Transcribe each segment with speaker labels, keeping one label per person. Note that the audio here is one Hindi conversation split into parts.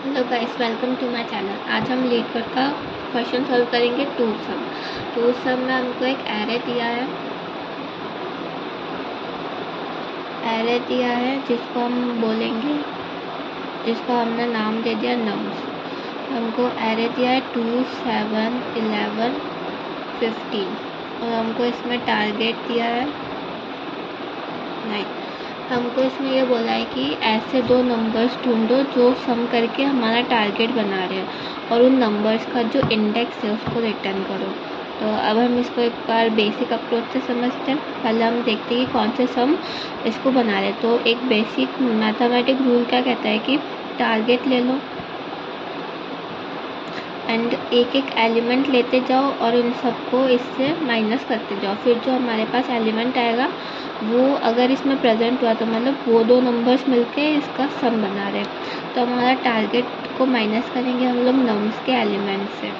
Speaker 1: Hello guys, welcome to my channel. आज हम लीड वर्ड का क्वेश्चन सॉल्व करेंगे। टू सम में हमको एक एरे दिया है जिसको हम बोलेंगे, जिसको हमने नाम दे दिया नम्स। हमको एरे दिया है 2, 7, 11, 15 और हमको इसमें टारगेट दिया है 9। हमको इसमें ये बोला है कि ऐसे दो नंबर्स ढूंढो जो सम करके हमारा टारगेट बना रहे हैं और उन नंबर्स का जो इंडेक्स है उसको रिटर्न करो। तो अब हम इसको एक बार बेसिक अप्रोच से समझते हैं। पहले हम देखते हैं कि कौन से सम इसको बना रहे हैं। तो एक बेसिक मैथमेटिक रूल क्या कहता है कि टारगेट ले लो एंड एक एक एलिमेंट लेते जाओ और उन सबको इससे माइनस करते जाओ। फिर जो हमारे पास एलिमेंट आएगा वो अगर इसमें प्रेजेंट हुआ तो मतलब वो दो नंबर्स मिलके इसका सम बना रहे। तो हमारा टारगेट को माइनस करेंगे हम लोग नम्स के एलिमेंट से।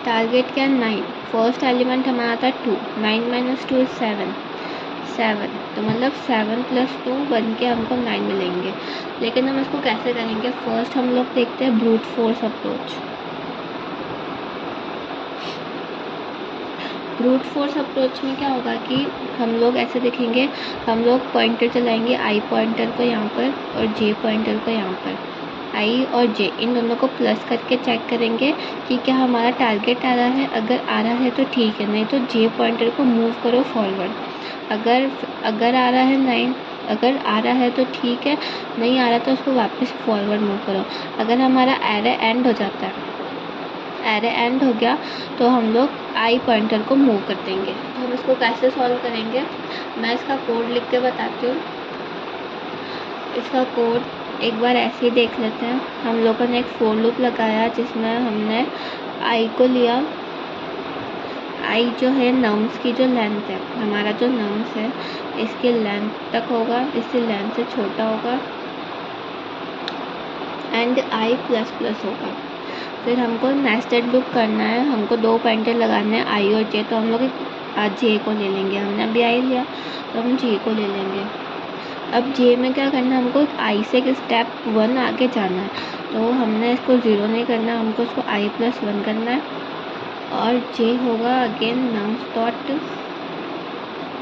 Speaker 1: टारगेट क्या 9, फर्स्ट एलिमेंट हमारा था 2, 9 - 2 is 7, तो मतलब 7 + 2 बन के हमको 9 मिलेंगे। लेकिन हम इसको कैसे करेंगे? फर्स्ट हम लोग देखते हैं brute force approach. Brute force approach में क्या होगा कि हम लोग ऐसे देखेंगे, हम लोग पॉइंटर चलाएंगे, आई पॉइंटर को यहाँ पर और जे पॉइंटर को यहाँ पर। आई और जे इन दोनों को प्लस करके चेक करेंगे कि क्या हमारा टारगेट आ रहा है। अगर आ रहा है तो ठीक है, नहीं तो जे पॉइंटर को मूव करो फॉरवर्ड। अगर आ रहा है 9, अगर आ रहा है तो ठीक है, नहीं आ रहा तो उसको वापस फॉरवर्ड मूव करो। अगर हमारा एरे एंड हो जाता है, एरे एंड हो गया तो हम लोग आई पॉइंटर को मूव कर देंगे। तो हम इसको कैसे सॉल्व करेंगे, मैं इसका कोड लिख के बताती हूँ। इसका कोड एक बार ऐसे ही देख लेते हैं। हम लोगों ने एक फोर लूप लगाया जिसमें हमने आई को लिया। आई जो है नम्स की जो लेंथ है, हमारा जो नम्स है इसके लेंथ तक होगा, इससे लेंथ से छोटा होगा एंड आई प्लस प्लस होगा। फिर हमको नेस्टेड लूप करना है, हमको दो पॉइंटर लगाने हैं आई और जे। तो हम लोग जे को ले लेंगे, हमने अभी आई लिया तो हम जे को ले लेंगे। अब जे में क्या करना है, हमको आई से एक स्टेप 1 आगे जाना है। तो हमने इसको 0 नहीं करना, हमको इसको आई + 1 करना है। और जे होगा अगेन नम्स डॉट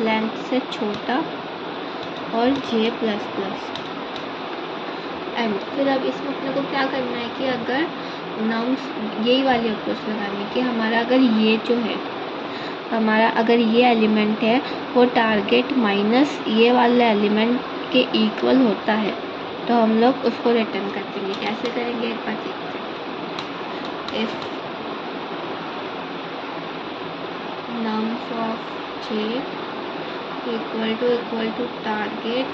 Speaker 1: लेंथ से छोटा और जे प्लस प्लस एंड। फिर अब इसमें अपने को क्या करना है कि अगर नम्स, यही वाली अप्रोच लगानी है कि हमारा अगर ये जो है, हमारा अगर ये एलिमेंट है वो टारगेट माइनस ये वाला एलिमेंट के इक्वल होता है तो हम लोग उसको रिटर्न कर देंगे। कैसे करेंगे एक बार देखते हैं। If nums of J equal to target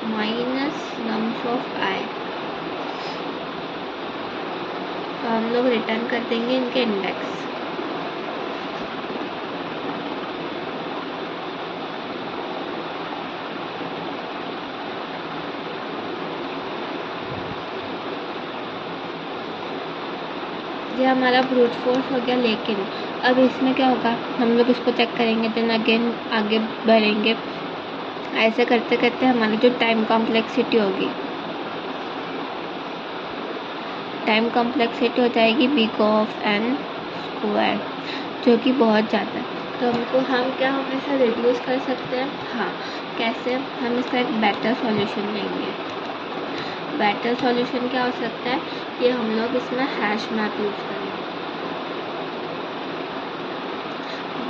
Speaker 1: minus nums of I, तो हम लोग रिटर्न कर देंगे इनके इंडेक्स। ये हमारा ब्रूट फोर्स हो गया। लेकिन अब इसमें क्या होगा, हम लोग इसको चेक करेंगे, देन अगेन आगे बढ़ेंगे। ऐसे करते करते हमारी जो टाइम कॉम्प्लेक्सिटी होगी, टाइम कॉम्प्लेक्सिटी हो जाएगी big O(n)², जो कि बहुत ज़्यादा है। तो हम इसे रिड्यूस कर सकते हैं। हाँ, कैसे? हम इसका एक बेटर सॉल्यूशन लेंगे। बेटर सॉल्यूशन क्या हो सकता है कि हम लोग इसमें हैश मैप यूज़ करें।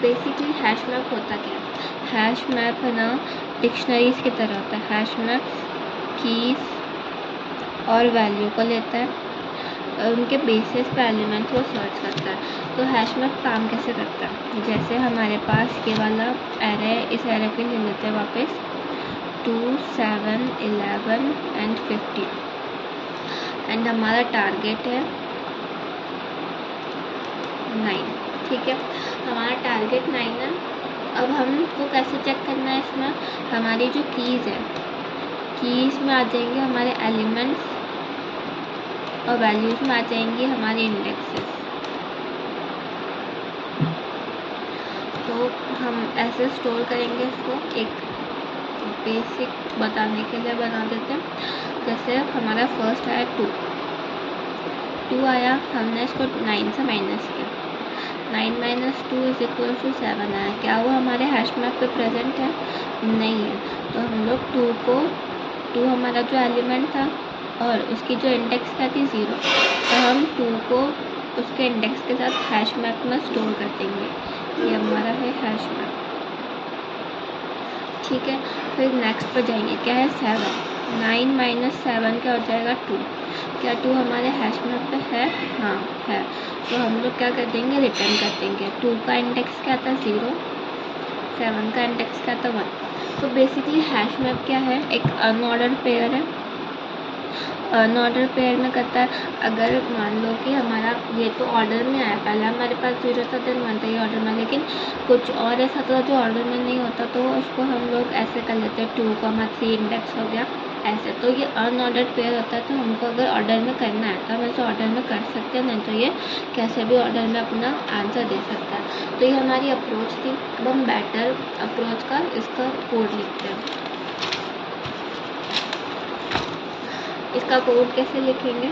Speaker 1: बेसिकली हैश मैप होता क्या है? हैश मैप है ना, डिक्शनरीज की तरह होता है। हैश मैप कीज और वैल्यू को लेता है और उनके बेसिस पे एलिमेंट्स वो सर्च करता है। तो हैश मैप काम कैसे करता है? जैसे हमारे पास ये वाला एरे, इस एरे को ले लेते हैं वापस, 2, 7, 11 एंड 15 एंड हमारा टारगेट है 9। ठीक है, हमारा टारगेट 9 है। अब हमको कैसे चेक करना है? इसमें हमारी जो कीज़ है, कीज़ में आ जाएंगे हमारे एलिमेंट्स और वैल्यूज़ में आ जाएंगे हमारे इंडेक्सेस। तो हम ऐसे स्टोर करेंगे इसको एक बेसिक बताने के लिए बना देते हैं। जैसे हमारा फर्स्ट आया 2 आया, हमने इसको 9 से माइनस किया, 9 - 2 = 7 आया। क्या वो हमारे हैश मैप पे प्रेजेंट है? नहीं है। तो हम लोग 2 हमारा जो एलिमेंट था और उसकी जो इंडेक्स क्या थी 0, तो हम 2 को उसके इंडेक्स के साथ हैश मैप में स्टोर कर देंगे। ये हमारा है हैश मैप। ठीक है, फिर नेक्स्ट पर जाएंगे। क्या है 7, 9 - 7 क्या हो जाएगा 2। क्या 2 हमारे हैश मैप पे है? हाँ है। तो हम लोग क्या कर देंगे, रिटर्न कर देंगे। 2 का इंडेक्स क्या था 0, 7 का इंडेक्स क्या था 1। तो बेसिकली हैश मैप क्या है, एक अनऑर्डर्ड पेयर है। अनऑर्डर पेयर में करता है, अगर मान लो कि हमारा ये तो ऑर्डर में आया, पहले हमारे पास 0 था, देन 1 था ये ऑर्डर में, लेकिन कुछ और ऐसा था जो ऑर्डर में नहीं होता, तो उसको हम लोग ऐसे कर लेते हैं 2, 3 इंडेक्स हो गया ऐसे। तो ये अनऑर्डर्ड पेयर होता है। तो हमको अगर ऑर्डर में करना है तो हम ऐसे ऑर्डर में कर सकते हैं, नहीं तो ये कैसे भी ऑर्डर में अपना आंसर दे सकता है। तो ये हमारी अप्रोच थी। अब हम बेटर अप्रोच का इसका कोड लिखते हैं। इसका कोड कैसे लिखेंगे,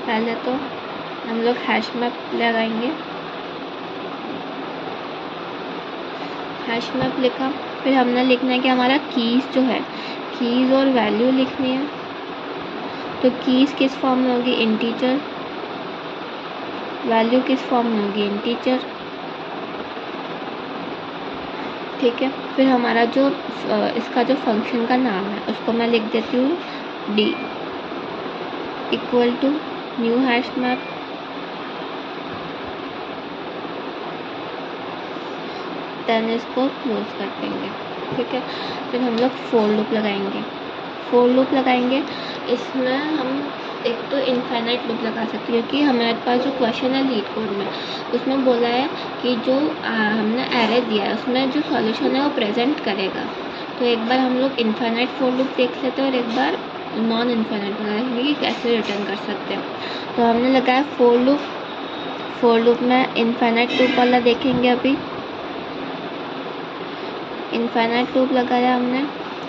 Speaker 1: पहले तो हम लोग हैश मैप लगाएंगे। हैश मैप लिखा, फिर हमने लिखना है कि हमारा कीज़ जो है, कीज़ और वैल्यू लिखनी है। तो कीज़ किस फॉर्म में होगी, इंटीजर। वैल्यू किस फॉर्म में होगी, इंटीजर। ठीक है, फिर हमारा जो इसका जो फंक्शन का नाम है उसको मैं लिख देती हूँ d = new hash map, then इसको क्लोज कर देंगे। ठीक है, फिर हम लोग फोर लूप लगाएंगे। इसमें हम एक तो इनफाइनाइट लूप लगा सकते हैं, क्योंकि हमारे पास जो क्वेश्चन है लीड कोड में, उसमें बोला है कि जो हमने एरे दिया है उसमें जो सॉल्यूशन है वो प्रेजेंट करेगा। तो एक बार हम लोग इनफाइनाइट फोर लूप देख लेते हैं और एक बार नॉन इनफाइनाइट वाला देखेंगे कि कैसे रिटर्न कर सकते हैं। तो हमने लगाया फोर लूप में इनफाइनाइट लूप वाला देखेंगे। अभी इनफाइनाइट लूप लगाया हमने,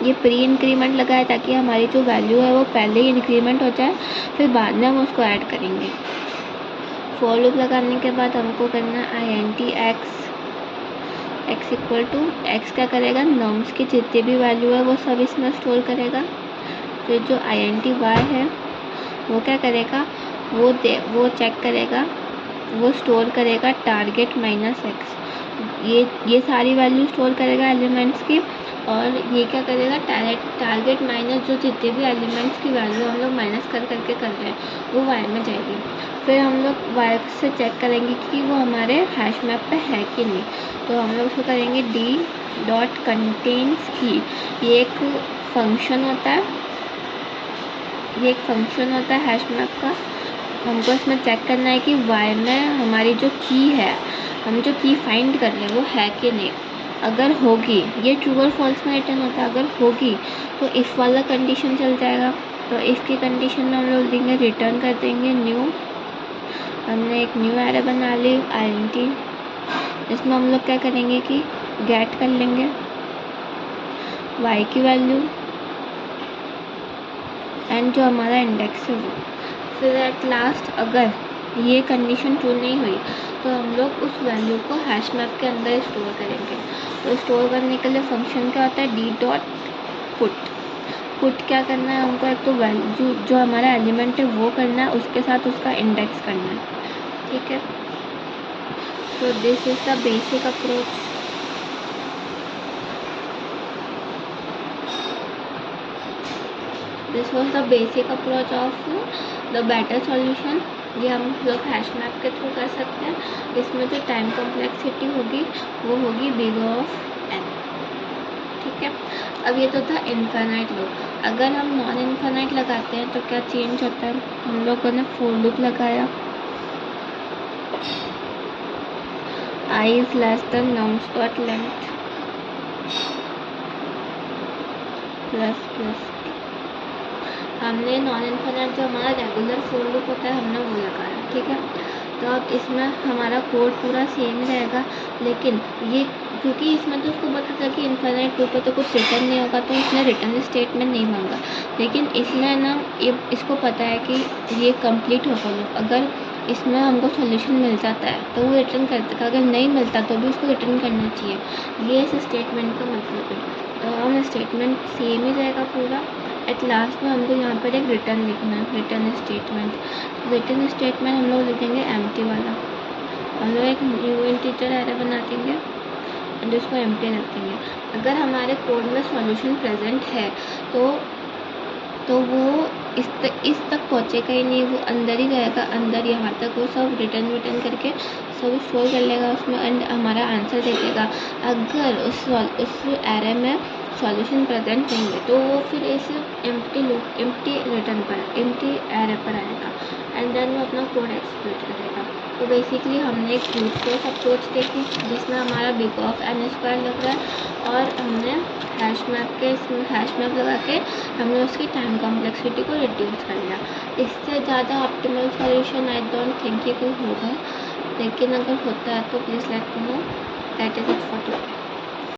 Speaker 1: ये प्री इंक्रीमेंट लगाया ताकि हमारी जो वैल्यू है वो पहले ही इंक्रीमेंट हो जाए, फिर बाद में हम उसको ऐड करेंगे। फोर लूप लगाने के बाद हमको करना int x x क्या करेगा, नम्स की जितनी भी वैल्यू है वो सब इसमें स्टोर करेगा। फिर जो int y है वो क्या करेगा, वो चेक करेगा, वो स्टोर करेगा टारगेट -x। ये सारी वैल्यू स्टोर करेगा एलिमेंट्स की, और ये क्या करेगा, टारगेट माइनस जो जितने भी एलिमेंट्स की वैल्यू हम लोग माइनस करके कर रहे हैं वो y में जाएगी। फिर हम लोग y से चेक करेंगे कि वो हमारे हैश मैप पे है कि नहीं। तो हम लोग उसको करेंगे d.contains की। ये एक फंक्शन होता है हैश मैप का। हमको इसमें चेक करना है कि y में हमारी जो की है, हम जो की फाइंड कर रहे हैं वो है कि नहीं। अगर होगी, ये ट्रू और फॉल्स में रिटर्न होता है, अगर होगी तो इफ़ वाला कंडीशन चल जाएगा। तो इफ़ की कंडीशन में हम लोग देंगे, रिटर्न कर देंगे न्यू। हमने एक न्यू एरे बना ली int। इसमें हम लोग क्या करेंगे कि गेट कर लेंगे y की वैल्यू एंड जो हमारा इंडेक्स है वो। फिर एट लास्ट अगर ये कंडीशन ट्रू नहीं हुई तो हम लोग उस वैल्यू को हैश मैप के अंदर स्टोर करेंगे। तो स्टोर करने के लिए फंक्शन क्या होता है, d.put क्या करना है हमको, एक तो वैल्यू जो हमारा एलिमेंट है वो करना है, उसके साथ उसका इंडेक्स करना है। ठीक है, तो this is the basic approach. This was the basic approach of the better solution. ये हम लोग हैश मैप के थ्रू कर सकते हैं। इसमें जो टाइम कॉम्प्लेक्सिटी होगी वो होगी big-O(n). ठीक है, अब ये तो था इनफाइनाइट लूप। अगर हम नॉन इनफाइनाइट लगाते हैं तो क्या चेंज होता है, हम लोगों ने फोर लूप लगाया, i is less than nums.length plus हमने नॉन इनफाइनाइट जो हमारा रेगुलर फोर लूप होता है हमने वो लगाया। ठीक है, तो अब इसमें हमारा कोड पूरा सेम रहेगा, लेकिन ये क्योंकि इसमें तो उसको पता था कि इनफाइनाइट लूप पे तो कुछ रिटर्न नहीं होगा, तो इसने रिटर्न स्टेटमेंट नहीं मांगा। लेकिन इसमें ना इसको पता है कि ये कंप्लीट होगा लूप, अगर इसमें हमको सॉल्यूशन मिल जाता है तो वो रिटर्न कर देगा, अगर नहीं मिलता तो भी उसको रिटर्न करना चाहिए। ये इस स्टेटमेंट का मतलब है। तो हम स्टेटमेंट सेम ही रहेगा पूरा। एट लास्ट में हमको यहाँ पर एक रिटर्न लिखना है, रिटर्न स्टेटमेंट। रिटर्न स्टेटमेंट हम लोग लिखेंगे एम्प्टी वाला। हम लोग एक न्यू इंटीजर एरे बना देंगे एंड उसको एम्प्टी रख देंगे। अगर हमारे कोड में सॉल्यूशन प्रेजेंट है तो वो इस तक पहुँचेगा ही नहीं, वो अंदर ही रहेगा, अंदर यहाँ तक वो सब रिटर्न करके सब स्टोर कर लेगा उसमें एंड हमारा आंसर दे देगा। अगर उस एरे में सॉल्यूशन प्रेजेंट नहीं है तो वो फिर ऐसे एम्प्टी रिटर्न पर, एम्प्टी एरे पर आएगा एंड देन वो अपना कोड एक्सिक्यूट करेगा। तो बेसिकली हमने एक ब्रूट फोर्स अप्रोच देखी जिसमें हमारा बिग ऑफ n स्क्वायर लग रहा है और हमने हैश मैप लगा के हमने उसकी टाइम कॉम्प्लेक्सिटी को रिड्यूस कर लिया। इससे ज़्यादा optimal solution I don't think ये कोई होगा, लेकिन अगर होता है तो please let me know. That is it for today.